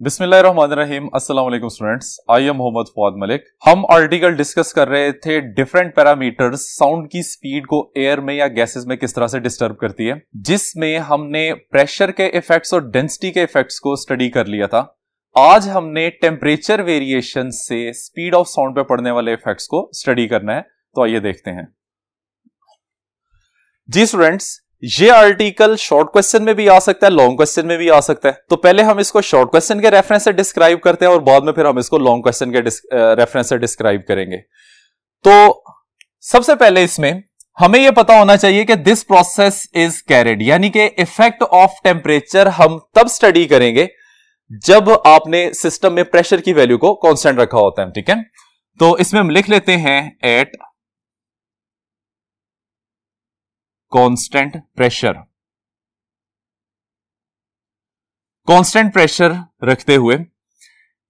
बिस्मिल्लाहिर्रहमानिर्रहीम। अस्सलाम वालेकुम students, I am Mohammad Fawad Malik. हम आर्टिकल डिस्कस कर रहे थे डिफरेंट पैरामीटर्स साउंड की स्पीड को एयर में या गैसेस में किस तरह से डिस्टर्ब करती है, जिसमें हमने प्रेशर के इफेक्ट्स और डेंसिटी के इफेक्ट्स को स्टडी कर लिया था। आज हमने टेम्परेचर वेरिएशन से स्पीड ऑफ साउंड पे पड़ने वाले इफेक्ट्स को स्टडी करना है। तो आइए देखते हैं। जी स्टूडेंट्स, ये आर्टिकल शॉर्ट क्वेश्चन में भी आ सकता है, लॉन्ग क्वेश्चन में भी आ सकता है। तो पहले हम इसको शॉर्ट क्वेश्चन के रेफरेंस से डिस्क्राइब करते हैं और बाद में फिर हम इसको लॉन्ग क्वेश्चन के रेफरेंस से डिस्क्राइब करेंगे। तो सबसे पहले इसमें हमें यह पता होना चाहिए कि दिस प्रोसेस इज कैरिड, यानी कि इफेक्ट ऑफ टेम्परेचर हम तब स्टडी करेंगे जब आपने सिस्टम में प्रेशर की वैल्यू को कांस्टेंट रखा होता है। ठीक है, तो इसमें हम लिख लेते हैं at constant pressure. Constant pressure रखते हुए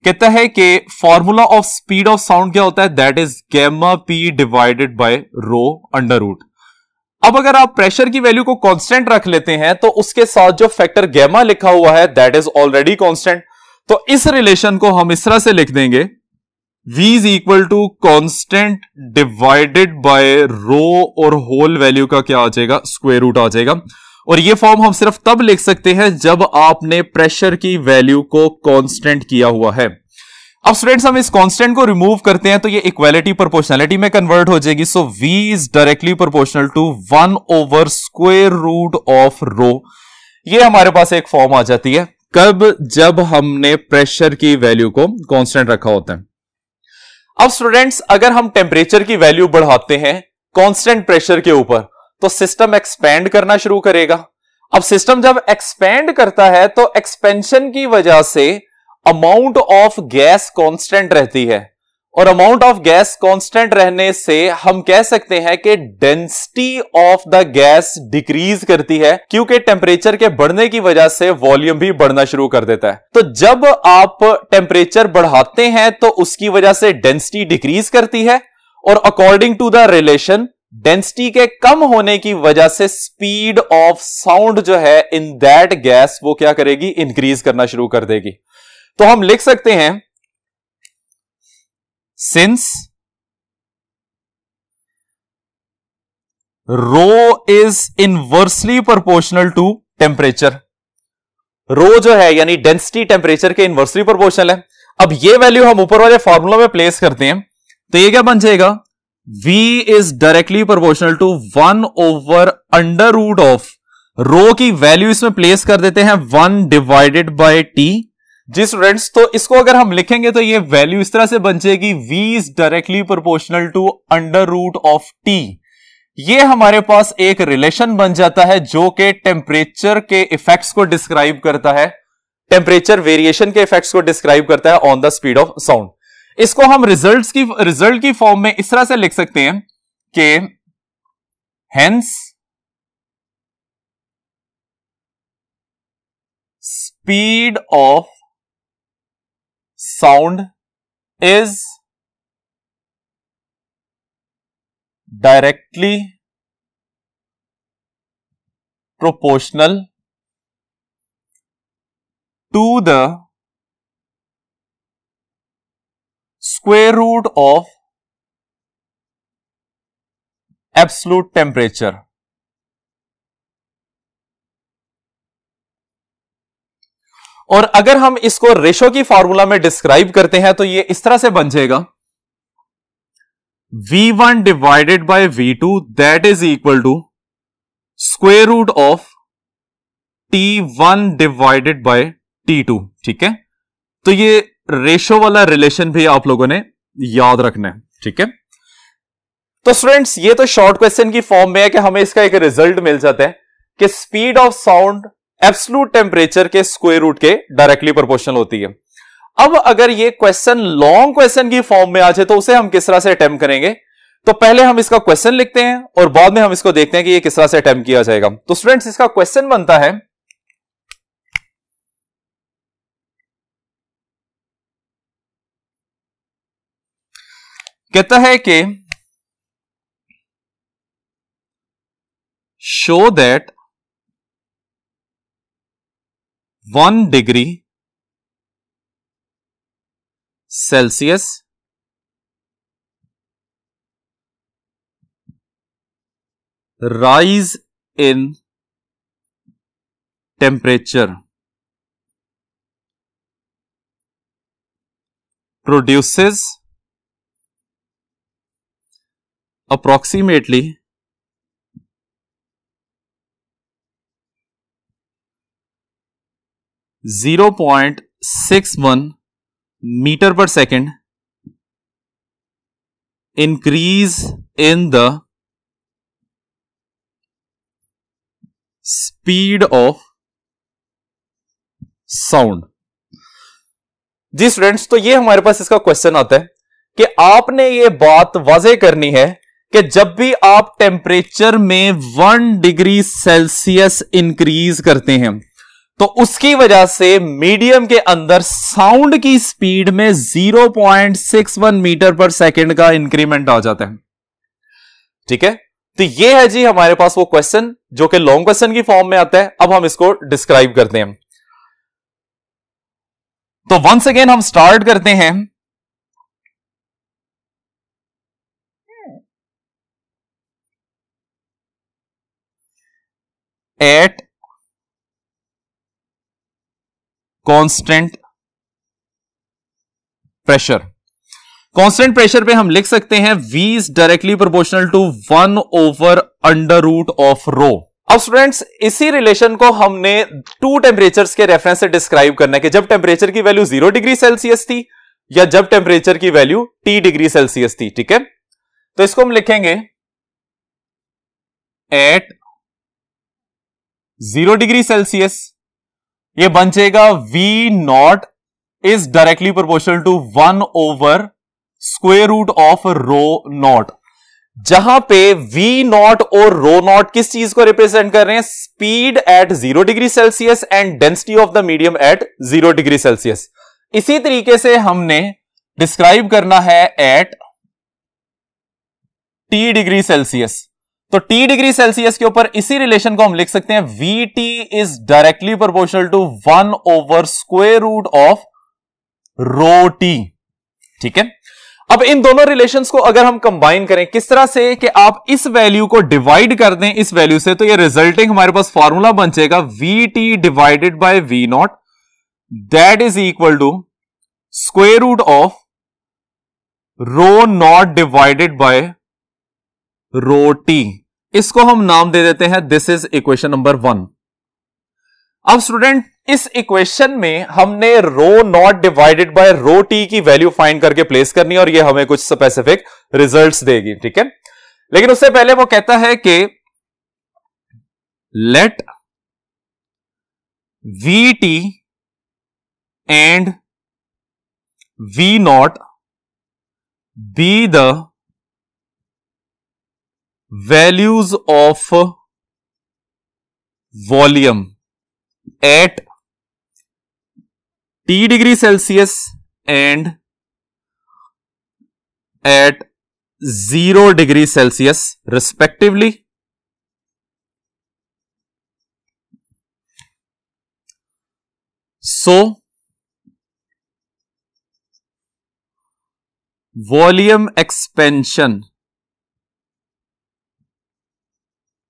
कहता है कि formula of speed of sound क्या होता है, that is gamma P divided by rho under root. अब अगर आप प्रेशर की वैल्यू को कांस्टेंट रख लेते हैं तो उसके साथ जो फैक्टर गैमा लिखा हुआ है दैट इज ऑलरेडी कांस्टेंट। तो इस रिलेशन को हम इस तरह से लिख देंगे, V is equal to constant divided by rho और होल वैल्यू का क्या आ जाएगा, स्क्वायर रूट आ जाएगा। और ये फॉर्म हम सिर्फ तब लिख सकते हैं जब आपने प्रेशर की वैल्यू को कांस्टेंट किया हुआ है। अब स्टूडेंट्स हम इस कांस्टेंट को रिमूव करते हैं तो ये इक्वालिटी प्रोपोर्शनलिटी में कन्वर्ट हो जाएगी। So V is directly proportional to 1 over square root of rho. ये हमारे पास एक फॉर्म आ जाती है कब, जब हमने प्रेशर की वैल्यू को कांस्टेंट रखा होता है। अब स्टूडेंट्स अगर हम टेम्परेचर की वैल्यू बढ़ाते हैं कांस्टेंट प्रेशर के ऊपर तो सिस्टम एक्सपेंड करना शुरू करेगा। अब सिस्टम जब एक्सपेंड करता है तो एक्सपेंशन की वजह से अमाउंट ऑफ गैस कांस्टेंट रहती है, और अमाउंट ऑफ गैस कांस्टेंट रहने से हम कह सकते हैं कि density of the gas decrease करती है, क्योंकि टेम्परेचर के बढ़ने की वजह से वॉल्यूम भी बढ़ना शुरू कर देता है। तो जब आप टेम्परेचर बढ़ाते हैं तो उसकी वजह से डेंसिटी डिक्रीज करती है, और according to the relation density के कम होने की वजह से स्पीड ऑफ साउंड जो है इन दैट गैस वो क्या करेगी, इंक्रीज करना शुरू कर देगी। तो हम लिख सकते हैं Since rho is inversely proportional to temperature, रो जो है यानी डेंसिटी टेम्परेचर के इनवर्सली प्रोपोर्शनल है। अब ये वैल्यू हम ऊपर वाले फॉर्मूला में प्लेस करते हैं तो ये क्या बन जाएगा, V is directly proportional to 1 over under root of rho की वैल्यू इसमें प्लेस कर देते हैं 1 डिवाइडेड बाय टी। जी स्टूडेंट्स, तो इसको अगर हम लिखेंगे तो ये वैल्यू इस तरह से बन जाएगी, V is directly proportional to under root of T. ये हमारे पास एक रिलेशन बन जाता है जो कि टेम्परेचर के इफेक्ट्स को डिस्क्राइब करता है, टेम्परेचर वेरिएशन के इफेक्ट्स को डिस्क्राइब करता है on the speed of sound. इसको हम रिजल्ट की फॉर्म में इस तरह से लिख सकते हैं कि hence speed of sound is directly proportional to the square root of absolute temperature। और अगर हम इसको रेशो की फॉर्मूला में डिस्क्राइब करते हैं तो ये इस तरह से बन जाएगा, V1 divided by V2 that is equal to square root of T1 divided by T2। ठीक है, तो ये रेशो वाला रिलेशन भी आप लोगों ने याद रखना है। ठीक है, तो स्टूडेंट्स ये तो शॉर्ट क्वेश्चन की फॉर्म में है कि हमें इसका एक रिजल्ट मिल जाता है कि speed of sound absolute temperature के स्क्वायर रूट के डायरेक्टली प्रोपोर्शनल होती है। अब अगर ये क्वेश्चन लॉन्ग क्वेश्चन की फॉर्म में आ जाए तो उसे हम किस तरह से अटेम्प्ट करेंगे, तो पहले हम इसका क्वेश्चन लिखते हैं और बाद में हम इसको देखते हैं कि ये किस तरह से अटेम्प्ट किया जाएगा। तो स्टूडेंट्स इसका क्वेश्चन बनता है, कहता है कि show that 1 degree Celsius rise in temperature produces approximately 0.61 meter per second increase in the speed of sound. जी स्टूडेंट्स, तो ये हमारे पास इसका क्वेश्चन आता है कि आपने ये बात वाज़ेह करनी है कि जब भी आप टेम्परेचर में 1 डिग्री सेल्सियस इंक्रीज करते हैं तो उसकी वजह से मीडियम के अंदर साउंड की स्पीड में 0.61 मीटर पर सेकेंड का इंक्रीमेंट आ जाता है। ठीक है, तो ये है जी हमारे पास वो क्वेश्चन जो कि लॉन्ग क्वेश्चन की फॉर्म में आता है। अब हम इसको डिस्क्राइब करते हैं। तो वंस अगेन हम स्टार्ट करते हैं। At constant pressure, constant pressure पे हम लिख सकते हैं V is directly proportional to 1 over under root of rho. अब स्टूडेंट्स, इसी रिलेशन को हमने 2 टेम्परेचर्स के रेफरेंस से डिस्क्राइब करना है कि जब टेम्परेचर की वैल्यू 0 डिग्री सेल्सियस थी या जब टेम्परेचर की वैल्यू T डिग्री सेल्सियस थी। ठीक है, तो इसको हम लिखेंगे एट 0 डिग्री सेल्सियस, ये बन जाएगा V not is directly proportional to 1 over square root of rho not, जहां पे V नॉट और रो नॉट किस चीज को रिप्रेजेंट कर रहे हैं? Speed at 0 degree Celsius and density of the medium at 0 degree Celsius. इसी तरीके से हमने डिस्क्राइब करना है एट T डिग्री सेल्सियस। तो T डिग्री सेल्सियस के ऊपर इसी रिलेशन को हम लिख सकते हैं VT is directly proportional to 1 over square root of rho T। ठीक है, अब इन दोनों रिलेशंस को अगर हम कंबाइन करें किस तरह से कि आप इस वैल्यू को डिवाइड कर दें इस वैल्यू से, तो ये रिजल्टिंग हमारे पास फॉर्मूला बन जाएगा VT divided by V not, that is equal to square root of rho not divided by rho T। इसको हम नाम दे देते हैं, दिस इज इक्वेशन नंबर 1। अब स्टूडेंट, इस इक्वेशन में हमने rho not divided by rho T की वैल्यू फाइंड करके प्लेस करनी है और ये हमें कुछ स्पेसिफिक रिजल्ट्स देगी। ठीक है, लेकिन उससे पहले वो कहता है कि let VT and V not be the values of volume at T degree Celsius and at 0 degree Celsius respectively. So volume expansion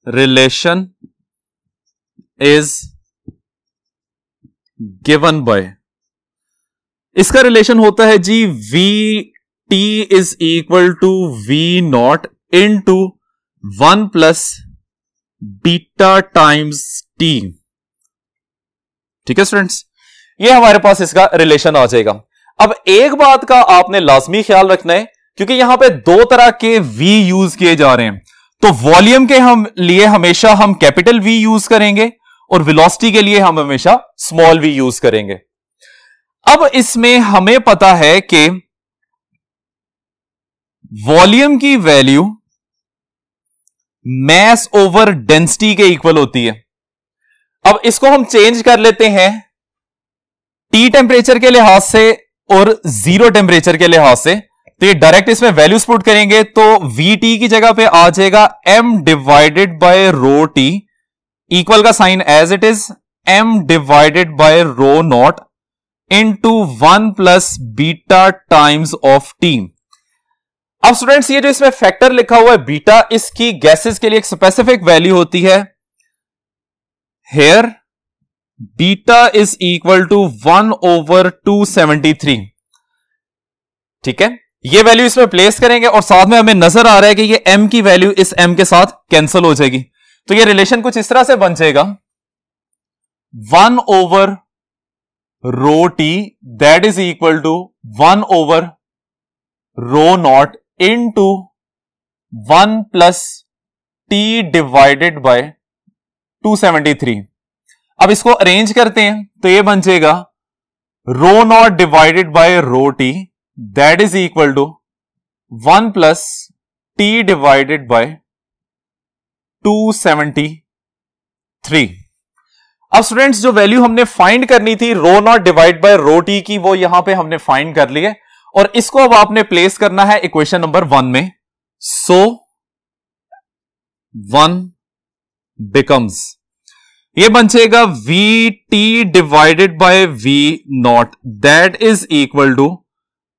relation is given by, इसका रिलेशन होता है जी VT is equal to V not into 1 plus beta times T। ठीक है students, ये हमारे पास इसका relation आ जाएगा। अब एक बात का आपने लाजमी ख्याल रखना है, क्योंकि यहां पे 2 तरह के V यूज किए जा रहे हैं। तो वॉल्यूम के हम लिए हमेशा हम कैपिटल V यूज करेंगे और वेलोसिटी के लिए हम हमेशा स्मॉल v यूज करेंगे। अब इसमें हमें पता है कि वॉल्यूम की वैल्यू मैस ओवर डेंसिटी के इक्वल होती है। अब इसको हम चेंज कर लेते हैं T टेम्परेचर के लिहाज से और 0 टेम्परेचर के लिहाज से। तो ये डायरेक्ट इसमें वैल्यूज पुट करेंगे तो VT की जगह पे आ जाएगा M divided by rho T, equal का sign as it is M divided by rho naught into 1 plus beta times of T. अब स्टूडेंट्स ये जो इसमें फैक्टर लिखा हुआ है बीटा, इसकी गैसेस के लिए एक स्पेसिफिक वैल्यू होती है। Here beta is equal to 1/273। ठीक है, ये वैल्यू इसमें प्लेस करेंगे और साथ में हमें नजर आ रहा है कि ये m की वैल्यू इस m के साथ कैंसिल हो जाएगी। तो ये रिलेशन कुछ इस तरह से बन जाएगा 1/ρt that is equal to 1/ρ0 into 1 plus t divided by 273। अब इसको अरेंज करते हैं तो ये बन जाएगा ρ0 divided by ρt that is equal to 1 plus t divided by 273। अब स्टूडेंट्स जो वैल्यू हमने फाइंड करनी थी ρ0 डिवाइड बाय ρt की, वो यहां पे हमने फाइंड कर ली है और इसको अब आपने प्लेस करना है इक्वेशन नंबर 1 में। सो 1 बिकम्स, ये बन जाएगा Vt divided by V0 that is equal to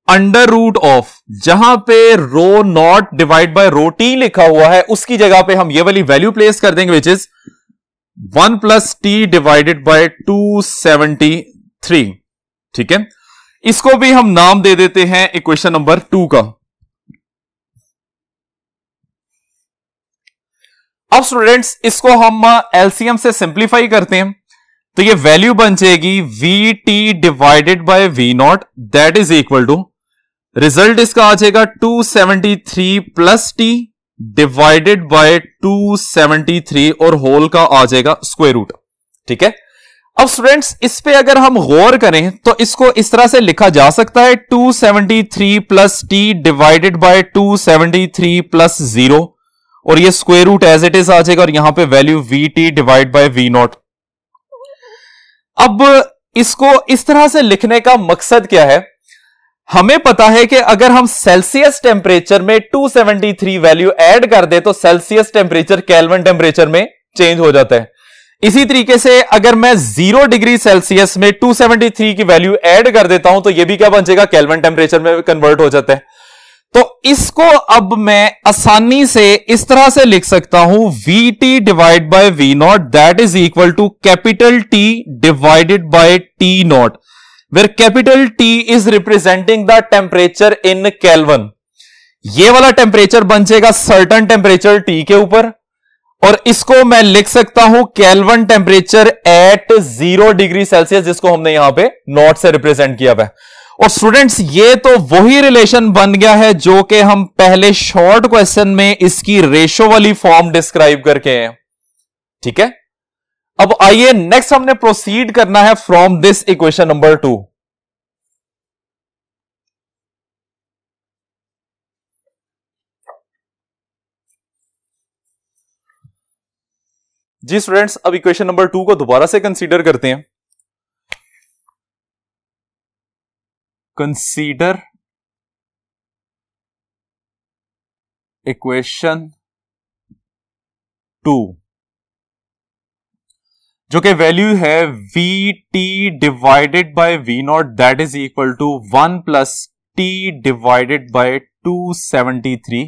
under root of, जहां पे ρ0 डिवाइड बाय ρt लिखा हुआ है उसकी जगह पे हम ये वाली वैल्यू प्लेस कर देंगे which is 1 plus t divided by 273। ठीक है, इसको भी हम नाम दे देते हैं इक्वेशन नंबर 2 का। अब स्टूडेंट्स इसको हम एलसीएम से सिंप्लीफाई करते हैं तो ये वैल्यू बन जाएगी Vt divided by V0 that is equal to, result इसका आ जाएगा 273 प्लस t डिवाइडेड बाय 273 और होल का आ जाएगा स्क्वायर रूट। ठीक है, अब स्टूडेंट्स इस पे अगर हम गौर करें तो इसको इस तरह से लिखा जा सकता है 273 plus t divided by 273 plus 0 और ये square root as it is आ जाएगा और यहां पे value Vt divide by V0। अब इसको इस तरह से लिखने का मकसद क्या है, हमें पता है कि अगर हम सेल्सियस टेम्परेचर में 273 वैल्यू ऐड कर दे तो सेल्सियस टेम्परेचर केल्विन टेम्परेचर में चेंज हो जाता है। इसी तरीके से अगर मैं 0 डिग्री सेल्सियस में 273 की वैल्यू ऐड कर देता हूं तो यह भी क्या बन जाएगा, केल्विन टेम्परेचर में कन्वर्ट हो जाता है। तो इसको अब मैं आसानी से इस तरह से लिख सकता हूं Vt divide by V0 that is equal to capital T divided by T0 where capital T is representing the temperature in Kelvin। ये वाला टेम्परेचर बन जाएगा सर्टेन टेम्परेचर T के ऊपर और इसको मैं लिख सकता हूं kelvin temperature at 0 degree Celsius, जिसको हमने यहां पे नॉट से रिप्रेजेंट किया हुआ है। और स्टूडेंट्स ये तो वही रिलेशन बन गया है जो कि हम पहले शॉर्ट क्वेश्चन में इसकी रेशो वाली फॉर्म डिस्क्राइब करके हैं। ठीक है, अब आइए नेक्स्ट हमने प्रोसीड करना है फ्रॉम दिस इक्वेशन नंबर 2। जी स्टूडेंट्स, अब इक्वेशन नंबर 2 को दोबारा से कंसीडर करते हैं। कंसीडर इक्वेशन 2 जो कि वैल्यू है Vt divided by V0 that is equal to 1 plus t divided by 273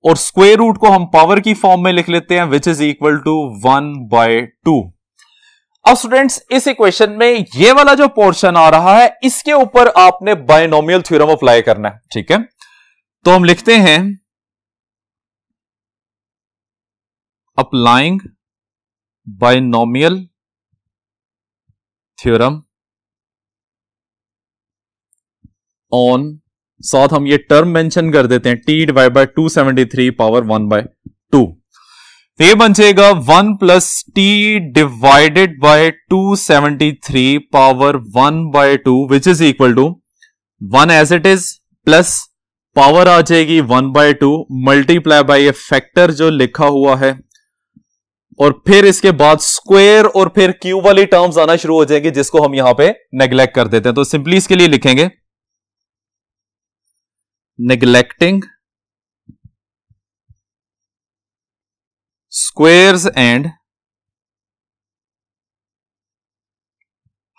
और स्क्वायर रूट को हम पावर की फॉर्म में लिख लेते हैं विच इज इक्वल टू 1/2। अब स्टूडेंट्स इस इक्वेशन में ये वाला जो पोर्शन आ रहा है इसके ऊपर आपने बायनोमियल थ्योरम अप्लाई करना है। ठीक है, तो हम लिखते हैं अप्लाइंग बायनोमियल थ्योरम ऑन, साथ हम ये टर्म मेंशन कर देते हैं t डिवाइड बाय 273 पावर 1/2। तो ये बन जाएगा 1 plus t divided by 273 power 1/2 which is equal to 1 as it is plus power आ जाएगी 1/2 मल्टीप्लाई बाय ये फैक्टर जो लिखा हुआ है और फिर इसके बाद स्क्वायर और फिर क्यूब वाली टर्म्स आना शुरू हो जाएंगे जिसको हम यहां पे नेग्लेक्ट कर देते हैं। तो सिंपली इसके लिए लिखेंगे neglecting squares and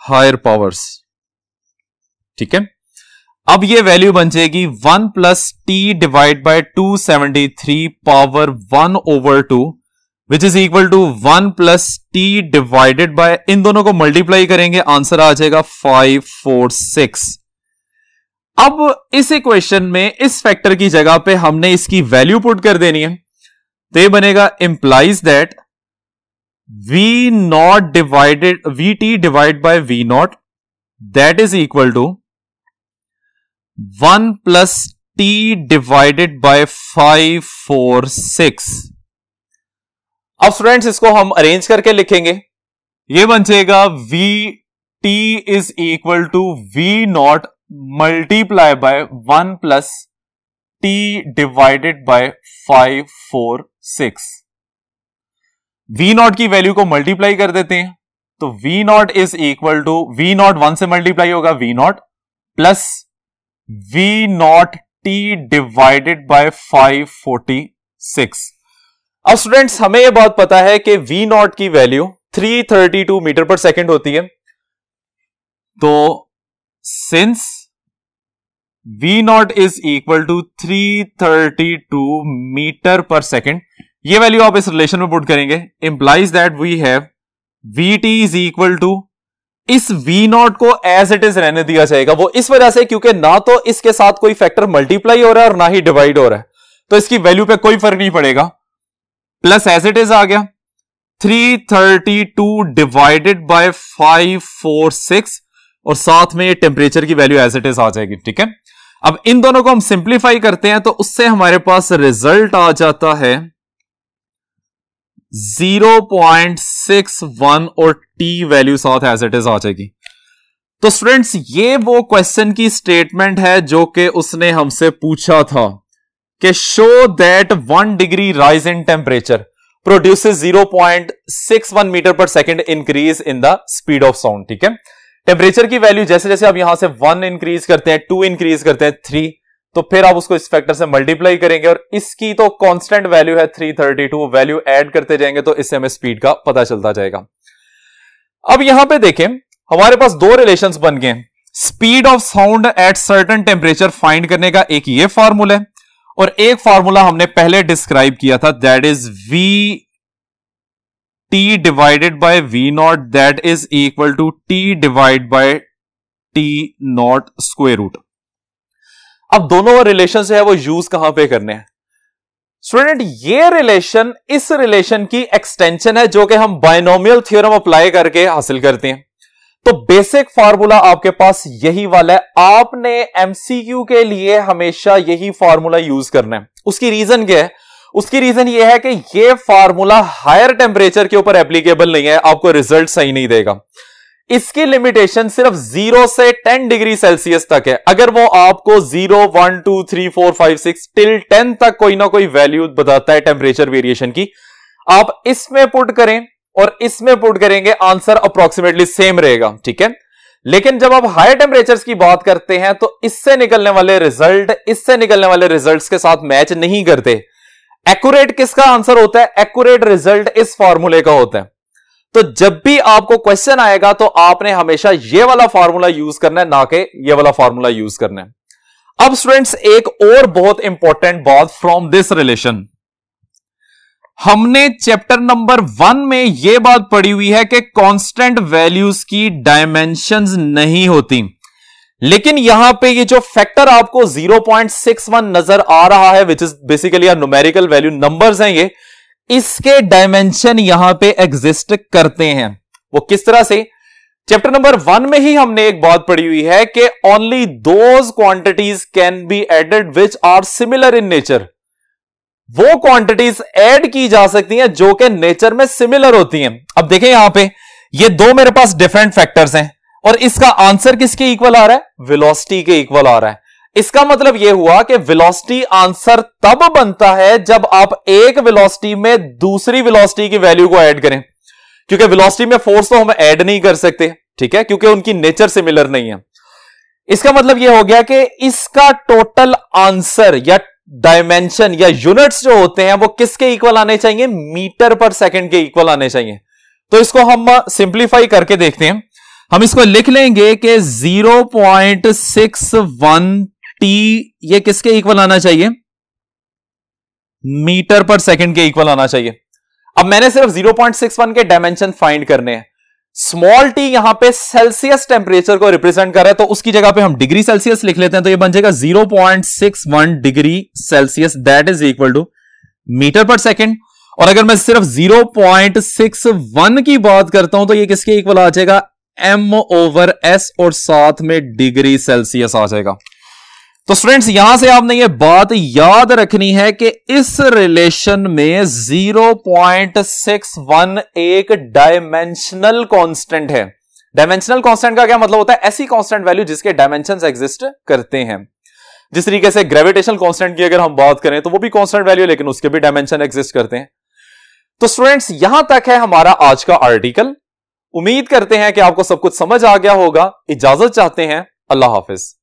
higher powers। ठीक है। अब ये वैल्यू बन जाएगी 1 plus T divide by 273 power 1/2 which is equal to 1 plus T divided by, इन दोनों को मल्टीप्लाई करेंगे, आंसर आ जाएगा 546। अब इस इक्वेशन में इस फैक्टर की जगह पे हमने इसकी वैल्यू पुट कर देनी है, तो ये बनेगा implies that V not divided V T divide by V not that is equal to 1 plus T divided by 546। अब स्टूडेंट्स इसको हम अरेंज करके लिखेंगे, ये बन जाएगा V T is equal to V not multiply by 1 plus T divided by 546। V not की value को मल्टीप्लाई कर देते हैं, तो V not is equal to V not 1 से मल्टीप्लाई होगा V not plus V not T divided by 546। अब students हमें यह बात पता है कि वी नॉट की वैल्यू 332 मीटर पर सेकंड होती है, तो since we not is equal to 332 meter per second, ये वैल्यू आप इस रिलेशन में पुट करेंगे, implies that we have V T is equal to, इस वी नॉट को एज इट इज रहने दिया जाएगा, वो इस वजह से क्योंकि ना तो इसके साथ कोई फैक्टर मल्टीप्लाई हो रहा है और ना ही डिवाइड हो रहा है, तो इसकी वैल्यू पे कोई फर्क नहीं पड़ेगा, प्लस एज इट इज आ गया 332 डिवाइडेड बाय 546 और साथ में ये टेम्परेचर की वैल्यू एज इट इज आ जाएगी। ठीक है, अब इन दोनों को हम सिंप्लीफाई करते हैं तो उससे हमारे पास रिजल्ट आ जाता है 0.61 और टी वैल्यू साथ एज इट इज आ जाएगी। तो स्टूडेंट्स ये वो क्वेश्चन की स्टेटमेंट है जो कि उसने हमसे पूछा था कि show that 1 degree rise in temperature produces 0.61 metre पर second increase in the speed of sound. ठीक है, टेम्परेचर की वैल्यू जैसे जैसे आप यहां से 1 इंक्रीज करते हैं, 2 इंक्रीज करते हैं, 3, तो फिर आप उसको इस फैक्टर से मल्टीप्लाई करेंगे और इसकी तो कांस्टेंट वैल्यू है 332, वैल्यू ऐड करते जाएंगे तो इससे हमें स्पीड का पता चलता जाएगा। अब यहां पे देखें हमारे पास दो रिलेशंस बन गए, speed of sound at certain temperature find करने का एक ये फार्मूला है और एक फार्मूला हमने पहले डिस्क्राइब किया था, that is V T divided by V not that is equal to T divide by T not square root. अब दोनों रिलेशन से है वो यूज कहां पे करने हैं स्टूडेंट, ये रिलेशन इस रिलेशन की एक्सटेंशन है जो कि हम बायनोमियल थ्योरम अप्लाई करके हासिल करते हैं। तो बेसिक फार्मूला आपके पास यही वाला है, आपने एमसीक्यू के लिए हमेशा यही फार्मूला यूज करना है। उसकी रीजन क्या है? उसकी रीजन ये है कि ये फार्मूला हायर टेम्परेचर के ऊपर एप्लीकेबल नहीं है, आपको रिजल्ट सही नहीं देगा। इसकी लिमिटेशन सिर्फ 0 से 10 डिग्री सेल्सियस तक है। अगर वो आपको 0, 1, 2, 3, 4, 5, 6 टिल 10 तक कोई ना कोई वैल्यू बताता है टेम्परेचर वेरिएशन की, आप इसमें पुट करें और इसमें पुट करेंगे, आंसर अप्रोक्सीमेटली सेम रहेगा। ठीक है, लेकिन जब आप हायर टेम्परेचर्स की बात करते हैं तो इससे निकलने वाले रिजल्ट इससे निकलने वाले रिजल्ट्स के साथ मैच नहीं करते। एक्यूरेट किसका आंसर होता है? एक्यूरेट रिजल्ट इस फॉर्मूले का होता है। तो जब भी आपको क्वेश्चन आएगा तो आपने हमेशा ये वाला फॉर्मूला यूज करना है, ना कि ये वाला फॉर्मूला यूज करना है। अब स्टूडेंट्स एक और बहुत इंपॉर्टेंट बात फ्रॉम दिस रिलेशन, हमने चैप्टर नंबर 1 में यह बात पढ़ी हुई है कि कांस्टेंट वैल्यूज की डायमेंशंस नहीं होती, लेकिन यहां पे ये जो फैक्टर आपको 0.61 नजर आ रहा है, which is basically a numerical value, numbers हैं ये, इसके डायमेंशन यहां पे एग्जिस्ट करते हैं। वो किस तरह से? चैप्टर नंबर 1 में ही हमने एक बात पढ़ी हुई है कि only those quantities can be added which are similar in nature. वो क्वांटिटीज ऐड की जा सकती हैं जो कि नेचर में सिमिलर होती हैं। अब देखें यहां पे ये दो मेरे पास डिफरेंट फैक्टर्स हैं और इसका आंसर किसके इक्वल आ रहा है? वेलोसिटी के इक्वल आ रहा है। इसका मतलब यह हुआ कि वेलोसिटी आंसर तब बनता है जब आप एक वेलोसिटी में दूसरी वेलोसिटी की वैल्यू को ऐड करें, क्योंकि वेलोसिटी में फोर्स तो हम ऐड नहीं कर सकते, ठीक है, क्योंकि उनकी नेचर सिमिलर नहीं है। इसका मतलब यह हो गया कि इसका टोटल आंसर या डायमेंशन या यूनिट्स जो होते हैं वो किसके इक्वल आने चाहिए? मीटर पर सेकंड के इक्वल आने चाहिए। तो इसको हम सिंप्लीफाई करके देखते हैं। हम इसको लिख लेंगे कि 0.61 t ये किसके इक्वल आना चाहिए? मीटर पर सेकंड के इक्वल आना चाहिए। अब मैंने सिर्फ 0.61 के डायमेंशन फाइंड करने हैं। स्मॉल टी यहां पे सेल्सियस टेम्परेचर को रिप्रेजेंट कर रहा है, तो उसकी जगह पे हम डिग्री सेल्सियस लिख लेते हैं, तो ये बन जाएगा 0.61 degree Celsius, that is equal to meter per second. और अगर मैं सिर्फ 0.61 की बात करता हूं तो ये किसके इक्वल आ जाएगा? m/s, और साथ में डिग्री सेल्सियस आ जाएगा। तो स्टूडेंट्स यहां से आपने ये बात याद रखनी है कि इस रिलेशन में 0.61 एक डायमेंशनल कांस्टेंट है। डायमेंशनल कांस्टेंट का क्या मतलब होता है? ऐसी कांस्टेंट वैल्यू जिसके डायमेंशंस एग्जिस्ट करते हैं। जिस तरीके से ग्रेविटेशनल कांस्टेंट की अगर हम बात करें तो वो भी कांस्टेंट वैल्यू, लेकिन उसके भी डायमेंशन एग्जिस्ट करते हैं। तो स्टूडेंट्स यहां तक है हमारा आज का आर्टिकल। उम्मीद करते हैं कि आपको सब कुछ समझ आ गया होगा। इजाजत चाहते हैं, अल्लाह हाफिज।